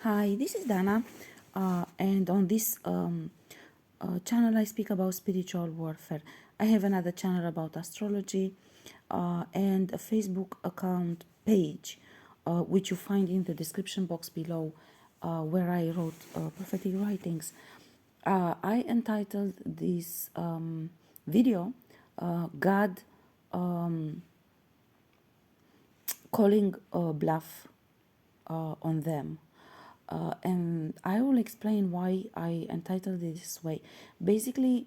Hi, this is Dana, and on this channel I speak about spiritual warfare. I have another channel about astrology and a Facebook account page, which you find in the description box below, where I wrote prophetic writings. I entitled this video God calling bluff on them. And I will explain why I entitled it this way. Basically,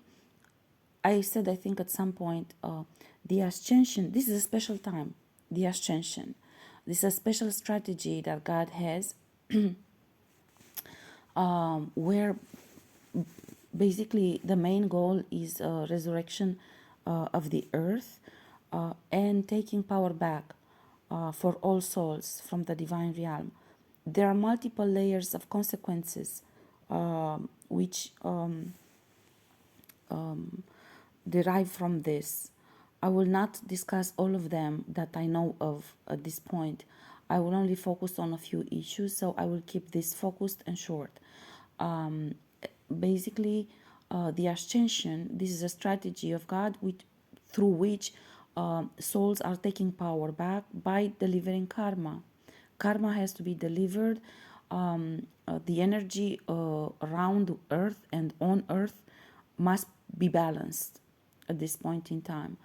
I said, I think at some point, the ascension, this is a special time, the ascension. This is a special strategy that God has, where basically the main goal is resurrection of the earth and taking power back for all souls from the divine realm. There are multiple layers of consequences which derive from this. I will not discuss all of them that I know of at this point. I will only focus on a few issues, so I will keep this focused and short. Um, Basically, the ascension, this is a strategy of God through which souls are taking power back by delivering karma. Karma has to be delivered. The energy around earth and on earth must be balanced at this point in time.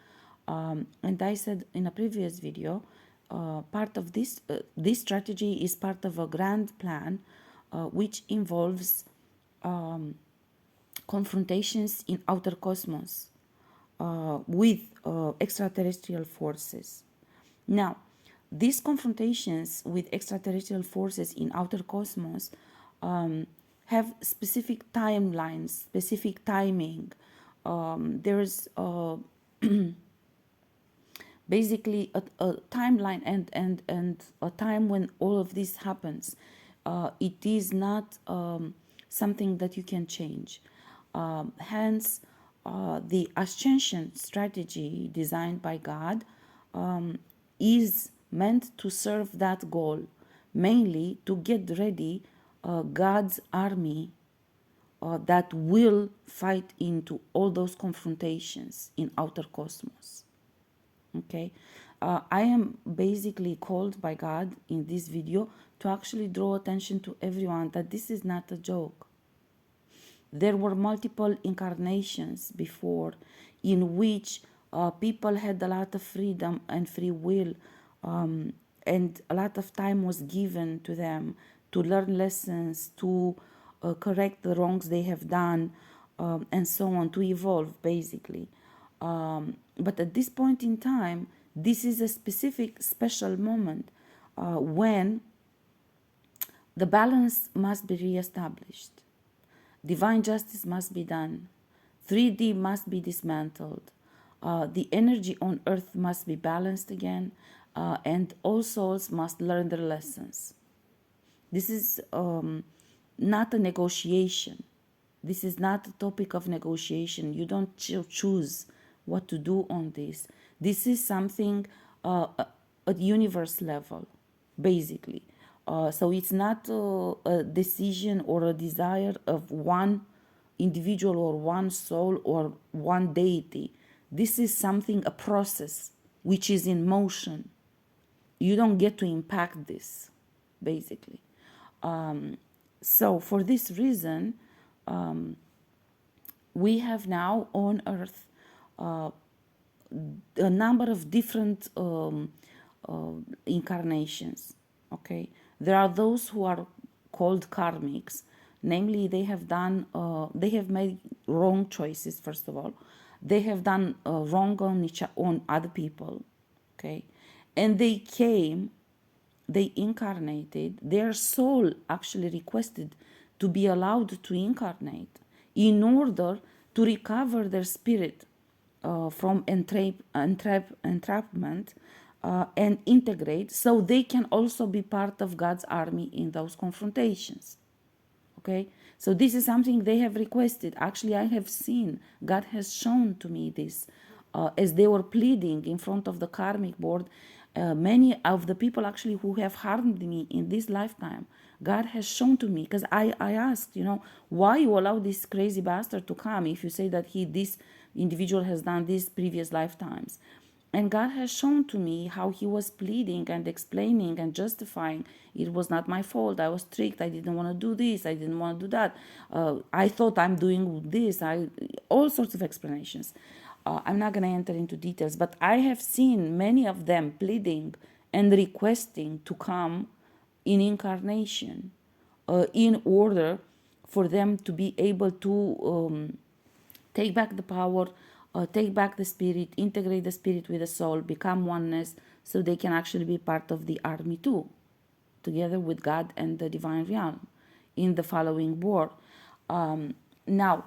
And I said in a previous video, part of this strategy is part of a grand plan which involves confrontations in outer cosmos with extraterrestrial forces. Now, these confrontations with extraterrestrial forces in outer cosmos have specific timelines, specific timing. There's basically a timeline and a time when all of this happens. It is not something that you can change. Hence, the ascension strategy designed by God is meant to serve that goal, mainly to get ready God's army that will fight into all those confrontations in outer cosmos. Okay, I am basically called by God in this video to actually draw attention to everyone that this is not a joke. There were multiple incarnations before in which people had a lot of freedom and free will, and a lot of time was given to them to learn lessons, to correct the wrongs they have done, and so on, to evolve basically. But at this point in time, this is a specific special moment when the balance must be reestablished. Divine justice must be done. 3D must be dismantled. The energy on earth must be balanced again, and all souls must learn their lessons. This is not a negotiation. This is not a topic of negotiation. You don't choose what to do on this. This is something at universe level, basically. So it's not a decision or a desire of one individual or one soul or one deity. This is something, a process which is in motion. You don't get to impact this, basically. So for this reason, we have now on earth a number of different incarnations. Okay, there are those who are called karmics, namely they have done they have made wrong choices. First of all, they have done wrong on other people. Okay, and they incarnated, their soul actually requested to be allowed to incarnate in order to recover their spirit from entrapment and integrate, so they can also be part of God's army in those confrontations. Okay, so this is something they have requested. Actually, I have seen, God has shown to me this as they were pleading in front of the karmic board. Many of the people actually who have harmed me in this lifetime, God has shown to me, because I asked, why you allow this crazy bastard to come if you say that this individual has done these previous lifetimes. And God has shown to me how he was pleading and explaining and justifying. It was not my fault. I was tricked. I didn't want to do this. I didn't want to do that. I thought I'm doing this. All sorts of explanations. I'm not going to enter into details, but I have seen many of them pleading and requesting to come in incarnation in order for them to be able to take back the power, take back the spirit, integrate the spirit with the soul, become oneness, so they can actually be part of the army too, together with God and the divine realm in the following war. Now,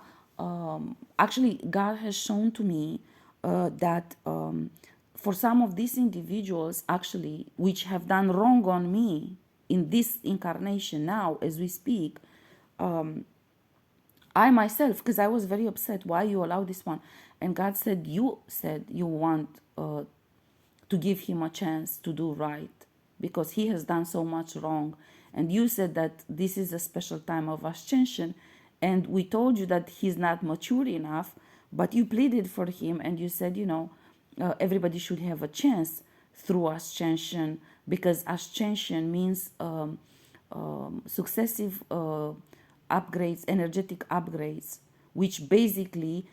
actually, God has shown to me that for some of these individuals, actually, which have done wrong on me in this incarnation now, as we speak, I myself, because I was very upset, why you allow this one? And God said you want to give him a chance to do right because he has done so much wrong. And you said that this is a special time of ascension, and we told you that he's not mature enough, but you pleaded for him and you said, everybody should have a chance through ascension, because ascension means successive upgrades, energetic upgrades, which basically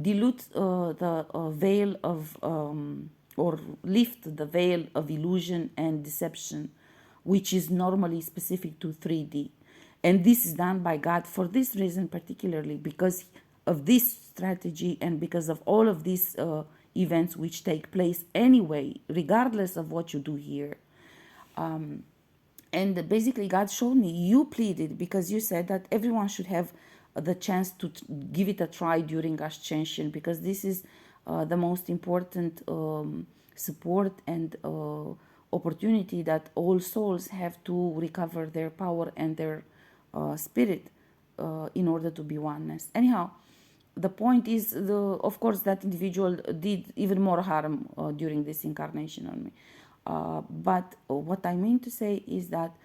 dilute the veil of, or lift the veil of illusion and deception, which is normally specific to 3D. And this is done by God for this reason, particularly because of this strategy and because of all of these events which take place anyway, regardless of what you do here. And basically, God showed me you pleaded because you said that everyone should have the chance to give it a try during ascension, because this is the most important support and opportunity that all souls have to recover their power and their spirit in order to be oneness. Anyhow, the point is, of course, that individual did even more harm during this incarnation on me. But what I mean to say is that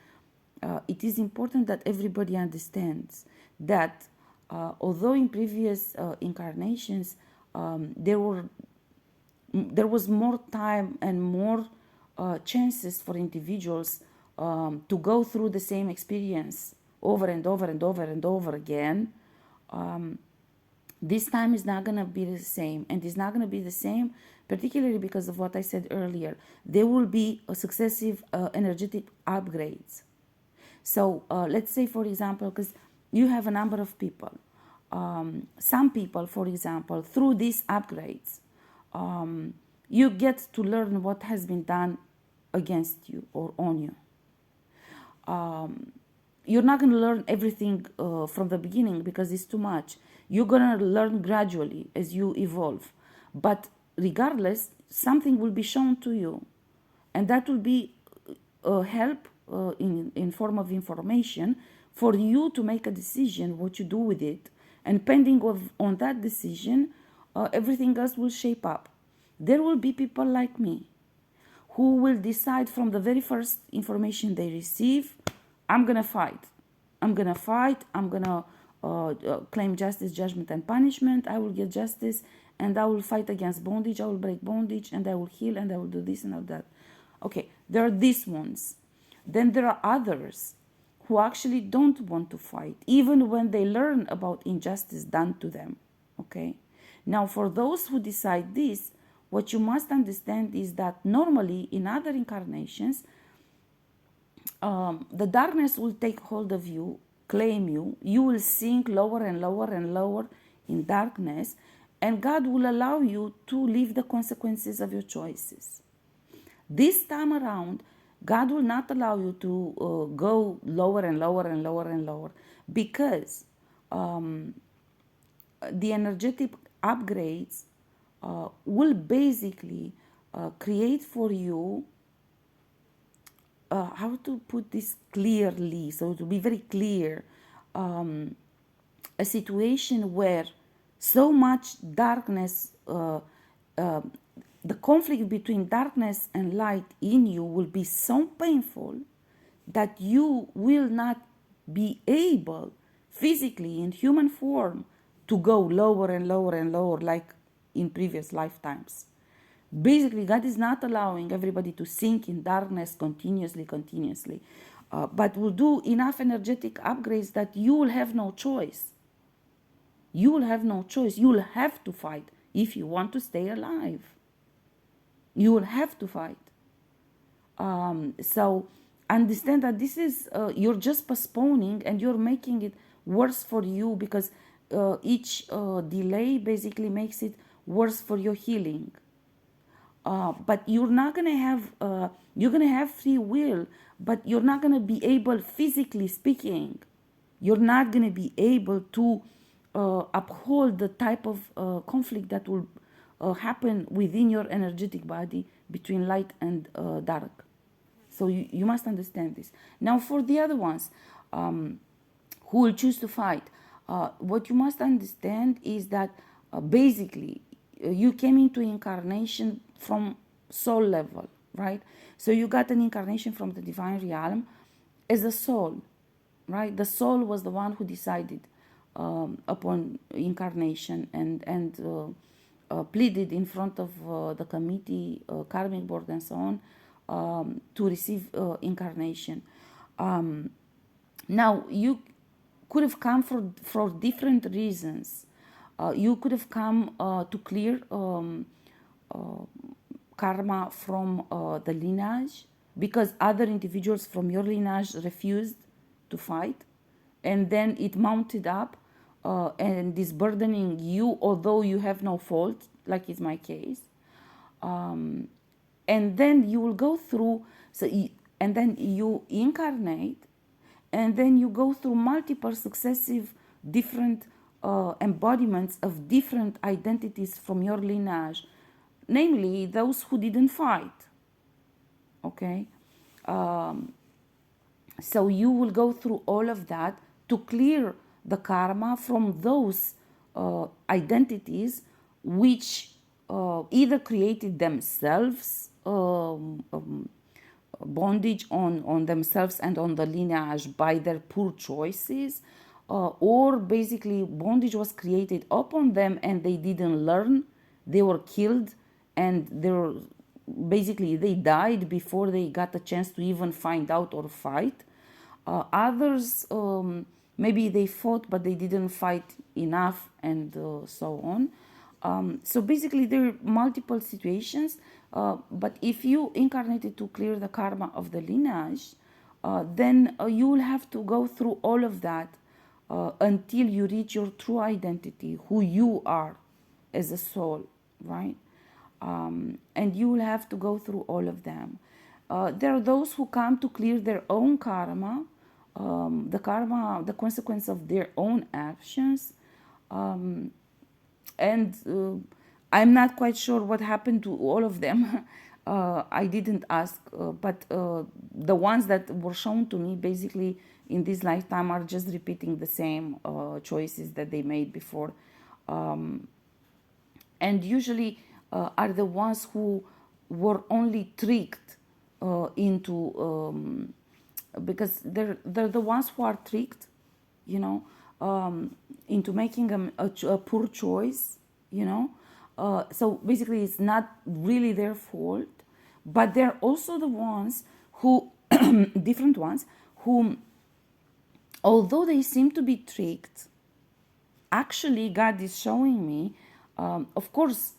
it is important that everybody understands that although in previous incarnations there was more time and more chances for individuals to go through the same experience over and over and over and over again, this time is not going to be the same. And it's not going to be the same, particularly because of what I said earlier. There will be a successive energetic upgrades. So let's say, for example, because you have a number of people. Some people, for example, through these upgrades, you get to learn what has been done against you or on you. You're not going to learn everything from the beginning because it's too much. You're going to learn gradually as you evolve. But regardless, something will be shown to you. And that will be help in form of information for you to make a decision what you do with it. And pending on that decision, everything else will shape up. There will be people like me who will decide from the very first information they receive, I'm going to fight. I'm going to fight. I'm going to claim justice, judgment, and punishment. I will get justice, and I will fight against bondage. I will break bondage, and I will heal, and I will do this and all that. Okay, there are these ones. Then there are others who actually don't want to fight, even when they learn about injustice done to them. Okay? Now, for those who decide this, what you must understand is that normally in other incarnations, the darkness will take hold of you, claim you, you will sink lower and lower and lower in darkness, and God will allow you to live the consequences of your choices. This time around, God will not allow you to go lower and lower and lower and lower, because the energetic upgrades will basically create for you, how to put this clearly, so to be very clear, a situation where so much darkness the conflict between darkness and light in you will be so painful that you will not be able physically in human form to go lower and lower and lower like in previous lifetimes. Basically, God is not allowing everybody to sink in darkness continuously, but will do enough energetic upgrades that you will have no choice. You will have no choice. You will have to fight if you want to stay alive. You will have to fight. So understand that this is, you're just postponing and you're making it worse for you, because each delay basically makes it worse for your healing. But you're not gonna have, you're gonna have free will, but you're not gonna be able, physically speaking, you're not gonna be able to uphold the type of conflict that will happen within your energetic body between light and dark. So you must understand this. Now, for the other ones who will choose to fight, what you must understand is that basically you came into incarnation from soul level, right? So you got an incarnation from the divine realm as a soul, right? The soul was the one who decided upon incarnation and pleaded in front of the committee, karmic board, and so on, to receive incarnation. Now, you could have come for different reasons. You could have come to clear karma from the lineage, because other individuals from your lineage refused to fight, and then it mounted up and is burdening you, although you have no fault, like is my case. And then you will go through, and then you incarnate, and then you go through multiple successive different embodiments of different identities from your lineage, namely those who didn't fight. Okay, so you will go through all of that to clear the karma from those identities which either created themselves bondage on themselves and on the lineage by their poor choices, or basically bondage was created upon them and they didn't learn, they were killed, and they died before they got a chance to even find out or fight. Others, maybe they fought but they didn't fight enough, and so on. So basically there are multiple situations, but if you incarnated to clear the karma of the lineage, then you will have to go through all of that until you reach your true identity, who you are as a soul, right? And you will have to go through all of them. There are those who come to clear their own karma, the consequence of their own actions. And I'm not quite sure what happened to all of them. I didn't ask, but the ones that were shown to me basically in this lifetime are just repeating the same choices that they made before. And usually are the ones who were only tricked into, because they're the ones who are tricked, you know, into making a poor choice, you know. So basically it's not really their fault, but they're also the ones who, different ones, who, although they seem to be tricked, actually God is showing me, of course,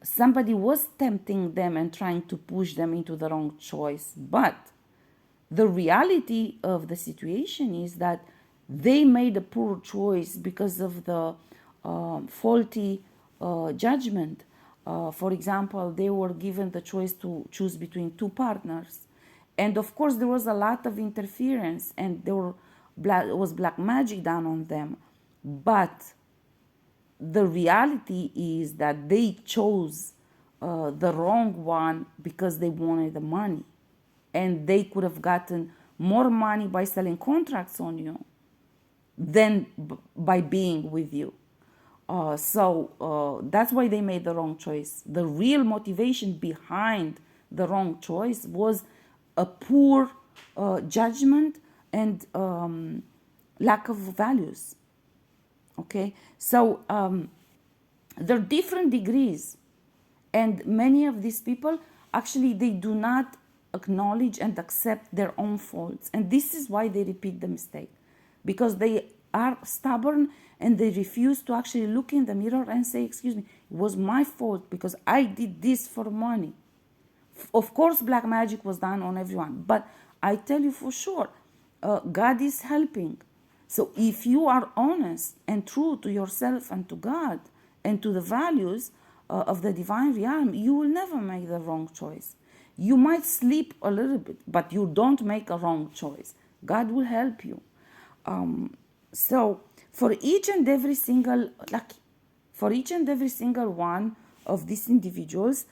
somebody was tempting them and trying to push them into the wrong choice, but the reality of the situation is that they made a poor choice because of the faulty judgment. For example, they were given the choice to choose between two partners, and of course there was a lot of interference, and there was black magic done on them, but the reality is that they chose the wrong one because they wanted the money, and they could have gotten more money by selling contracts on you than by being with you. That's why they made the wrong choice. The real motivation behind the wrong choice was a poor judgment and lack of values. Okay, so there are different degrees, and many of these people actually they do not acknowledge and accept their own faults, and this is why they repeat the mistake, because they are stubborn and they refuse to actually look in the mirror and say, excuse me, it was my fault because I did this for money. Of course black magic was done on everyone, but I tell you for sure, God is helping. So if you are honest and true to yourself and to God and to the values of the divine realm, you will never make the wrong choice. You might sleep a little bit, but you don't make a wrong choice. God will help you. So for each and every single one of these individuals,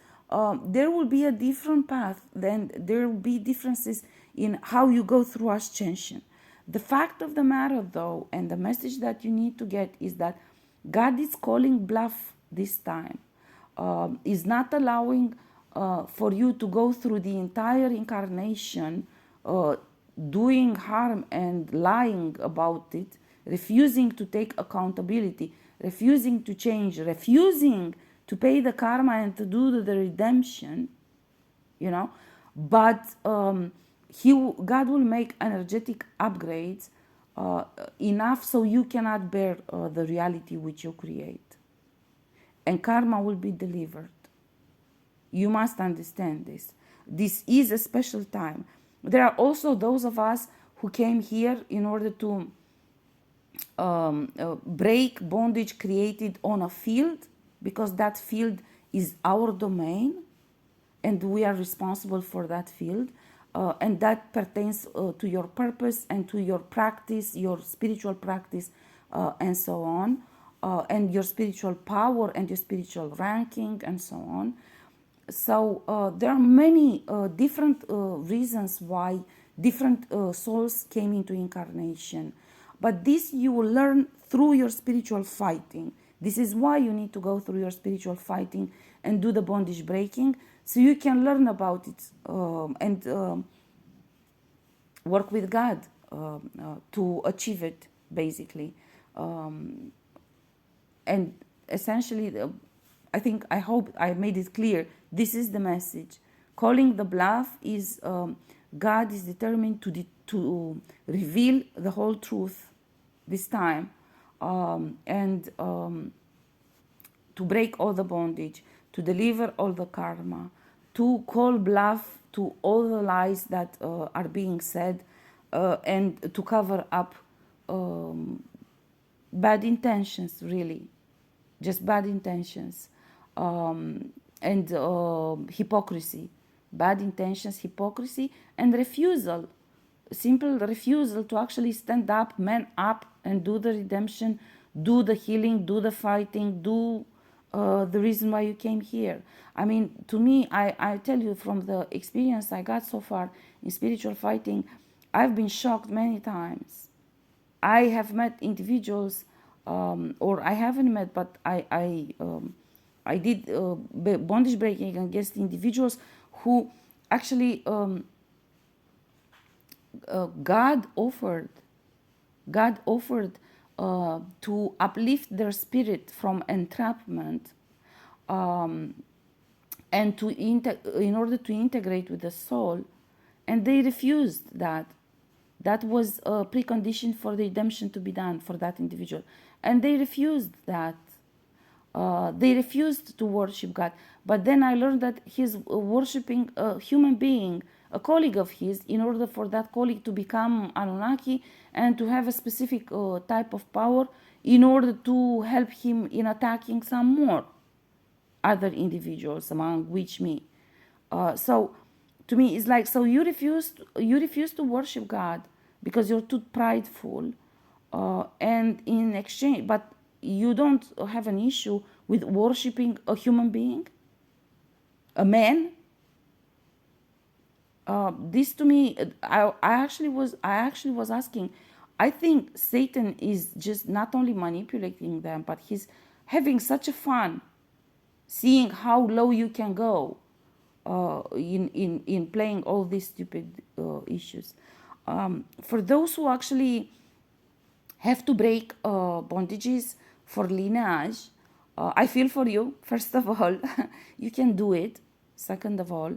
there will be a different path. Then there will be differences in how you go through ascension. The fact of the matter, though, and the message that you need to get is that God is calling bluff this time. Is not allowing for you to go through the entire incarnation doing harm and lying about it, refusing to take accountability, refusing to change, refusing to pay the karma and to do the redemption, but God will make energetic upgrades enough so you cannot bear the reality which you create, and karma will be delivered. You must understand this. This is a special time. There are also those of us who came here in order to break bondage created on a field, because that field is our domain and we are responsible for that field, and that pertains to your purpose and to your practice, your spiritual practice, and so on, and your spiritual power and your spiritual ranking and so on. So there are many different reasons why different souls came into incarnation. But this you will learn through your spiritual fighting. This is why you need to go through your spiritual fighting and do the bondage breaking, so you can learn about it and work with God to achieve it, basically. And essentially, I hope I made it clear. This is the message. Calling the bluff is God is determined to reveal the whole truth this time, and to break all the bondage, to deliver all the karma, to call bluff to all the lies that are being said, and to cover up bad intentions, really, just bad intentions, and hypocrisy, bad intentions, hypocrisy, and refusal, simple refusal to actually stand up, man up, and do the redemption, do the healing, do the fighting, do the reason why you came here. I mean, to me, I tell you from the experience I got so far in spiritual fighting, I've been shocked many times. I have met individuals, or I haven't met, but I did bondage breaking against individuals who actually God offered to uplift their spirit from entrapment, and in order to integrate with the soul, and they refused that. That was a precondition for the redemption to be done for that individual, and they refused that. They refused to worship God. But then I learned that he's worshiping a human being, a colleague of his, in order for that colleague to become Anunnaki and to have a specific type of power in order to help him in attacking some more other individuals, among which me. So to me, it's like, so you refuse to worship God because you're too prideful, and in exchange, but you don't have an issue with worshiping a human being, a man. This to me, I actually was asking. I think Satan is just not only manipulating them, but he's having such a fun, seeing how low you can go in playing all these stupid issues. For those who actually have to break bondages for lineage, I feel for you. First of all, you can do it. Second of all,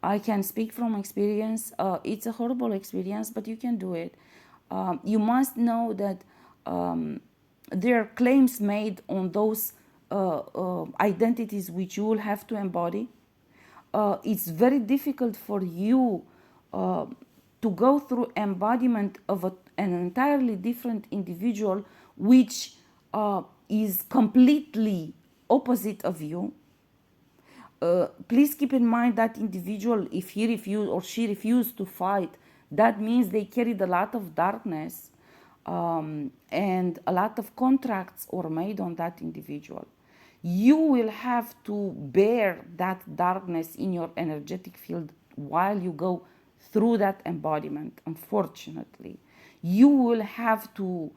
I can speak from experience. It's a horrible experience, but you can do it. You must know that there are claims made on those identities which you will have to embody. It's very difficult for you to go through embodiment of an entirely different individual which is completely opposite of you. Please keep in mind that individual, if he refused or she refused to fight, that means they carried a lot of darkness, and a lot of contracts were made on that individual. You will have to bear that darkness in your energetic field while you go through that embodiment, unfortunately. You will have to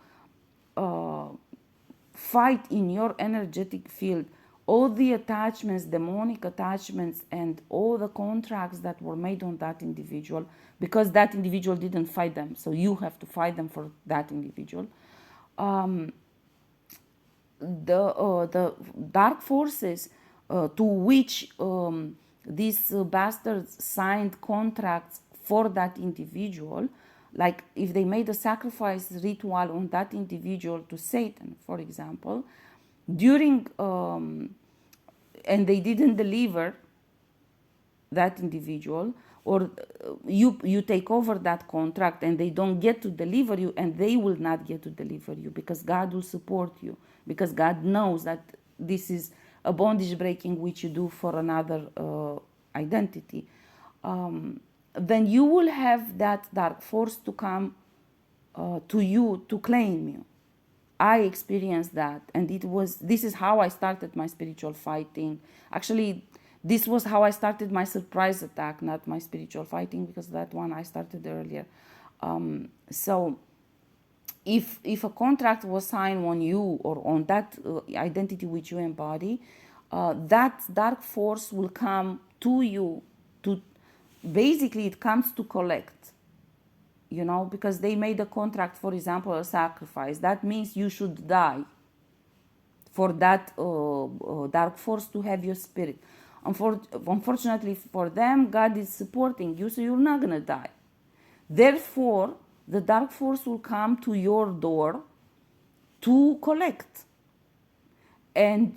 fight in your energetic field all the attachments, demonic attachments, and all the contracts that were made on that individual, because that individual didn't fight them. So you have to fight them for that individual. The dark forces to which these bastards signed contracts for that individual, like if they made a sacrifice ritual on that individual to Satan, for example, during and they didn't deliver that individual, or you take over that contract and they don't get to deliver you, and they will not get to deliver you because God will support you, because God knows that this is a bondage breaking which you do for another identity. Then you will have that dark force to come to you to claim you. I experienced that, and this is how I started my spiritual fighting. Actually, this was how I started my surprise attack, not my spiritual fighting, because that one I started earlier. So if a contract was signed on you or on that identity which you embody, that dark force will come to you to, basically it comes to collect, because they made a contract, for example, a sacrifice. That means you should die for that dark force to have your spirit. Unfortunately for them, God is supporting you, so you're not going to die. Therefore, the dark force will come to your door to collect. And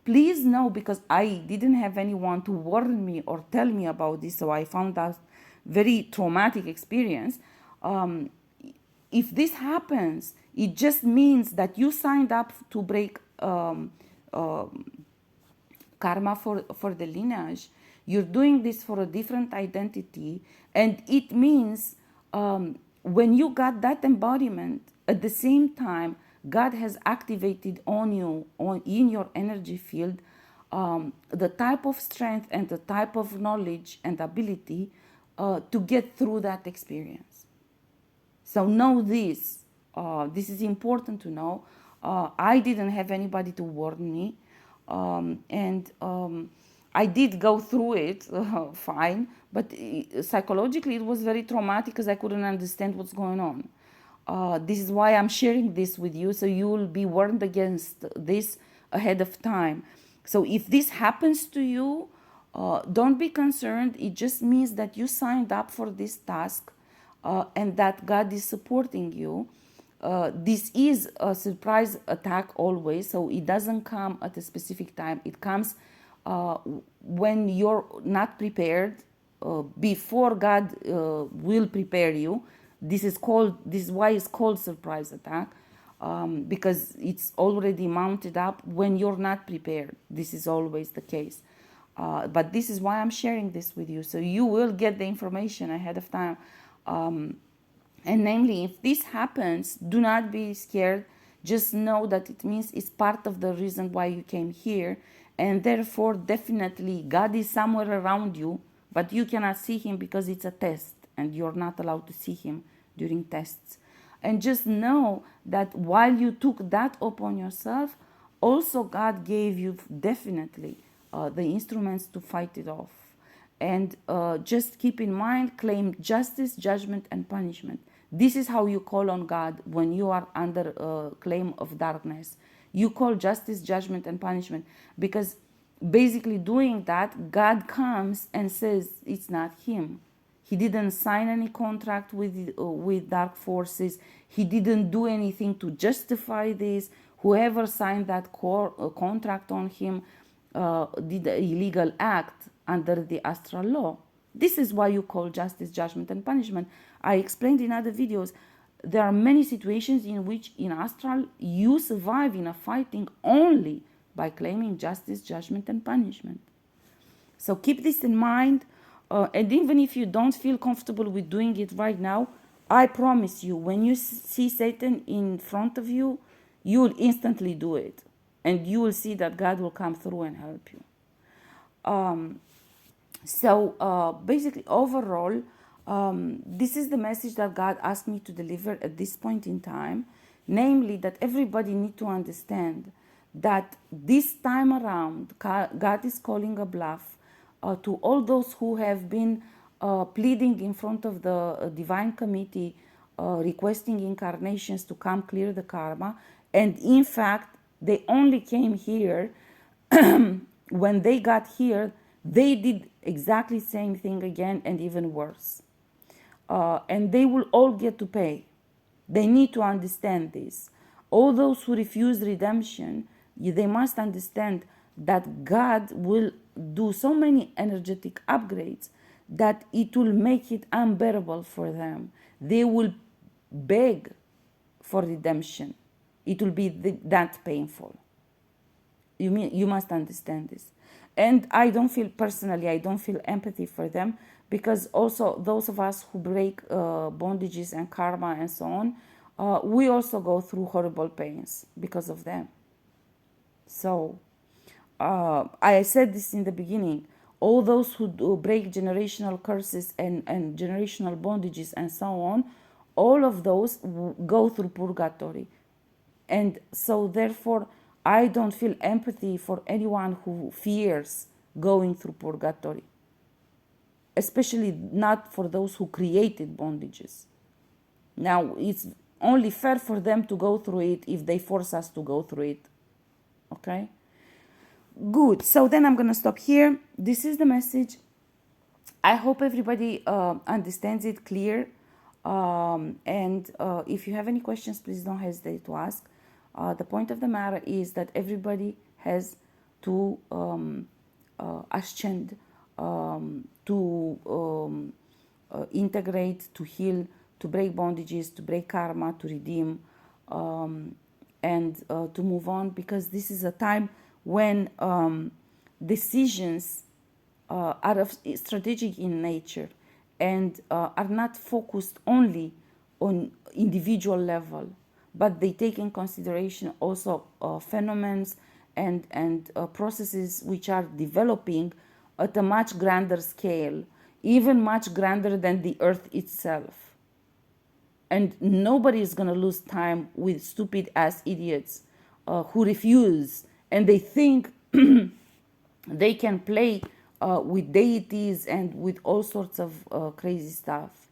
please know, because I didn't have anyone to warn me or tell me about this, so I found that very traumatic experience. If this happens, it just means that you signed up to break karma for the lineage. You're doing this for a different identity, and it means when you got that embodiment, at the same time, God has activated on you, in your energy field, the type of strength and the type of knowledge and ability to get through that experience. So know this. This is important to know. I didn't have anybody to warn me. And I did go through it fine, but psychologically it was very traumatic because I couldn't understand what's going on. This is why I'm sharing this with you, so you will be warned against this ahead of time. So if this happens to you, don't be concerned. It just means that you signed up for this task, and that God is supporting you. This is a surprise attack always, so it doesn't come at a specific time. It comes when you're not prepared, before God will prepare you. This is why it's called surprise attack, because it's already mounted up when you're not prepared. This is always the case. But this is why I'm sharing this with you, so you will get the information ahead of time. And namely, if this happens, do not be scared. Just know that it means it's part of the reason why you came here. And therefore, definitely, God is somewhere around you, but you cannot see him because it's a test, and you're not allowed to see him during tests. And just know that while you took that upon yourself, Also, God gave you definitely the instruments to fight it off. And just keep in mind, claim justice, judgment, and punishment. This is how you call on God when you are under claim of darkness. You call justice, judgment, and punishment, because basically doing that, God comes and says it's not him. He didn't sign any contract with dark forces. He didn't do anything to justify this. Whoever signed that contract on him did an illegal act under the astral law. This is why you call justice, judgment, and punishment. I explained in other videos, there are many situations in which in astral you survive in a fighting only by claiming justice, judgment, and punishment. So keep this in mind. And even if you don't feel comfortable with doing it right now, I promise you, when you see Satan in front of you, you will instantly do it. And you will see that God will come through and help you. Basically, overall, this is the message that God asked me to deliver at this point in time. Namely, that everybody need to understand that this time around, God is calling a bluff to all those who have been pleading in front of the divine committee, requesting incarnations to come clear the karma. And in fact, they only came here when they got here, they did exactly the same thing again and even worse. And they will all get to pay. They need to understand this. All those who refuse redemption, they must understand that God will do so many energetic upgrades that it will make it unbearable for them. They will beg for redemption. It will be that painful. You must understand this. And I don't feel empathy for them, because also those of us who break bondages and karma and so on, we also go through horrible pains because of them. So I said this in the beginning, all those who break generational curses and generational bondages and so on, all of those go through purgatory. And so therefore, I don't feel empathy for anyone who fears going through purgatory, especially not for those who created bondages. Now, it's only fair for them to go through it if they force us to go through it. Okay? Good. So then I'm going to stop here. This is the message. I hope everybody understands it clear. And if you have any questions, please don't hesitate to ask. The point of the matter is that everybody has to ascend, to integrate, to heal, to break bondages, to break karma, to redeem, and to move on, because this is a time when decisions are strategic in nature and are not focused only on individual level, but they take in consideration also phenomena and processes which are developing at a much grander scale, even much grander than the earth itself. And nobody is going to lose time with stupid ass idiots who refuse, and they think they can play with deities and with all sorts of crazy stuff.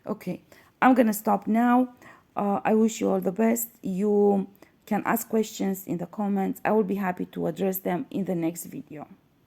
Okay, I'm going to stop now. I wish you all the best. You can ask questions in the comments. I will be happy to address them in the next video.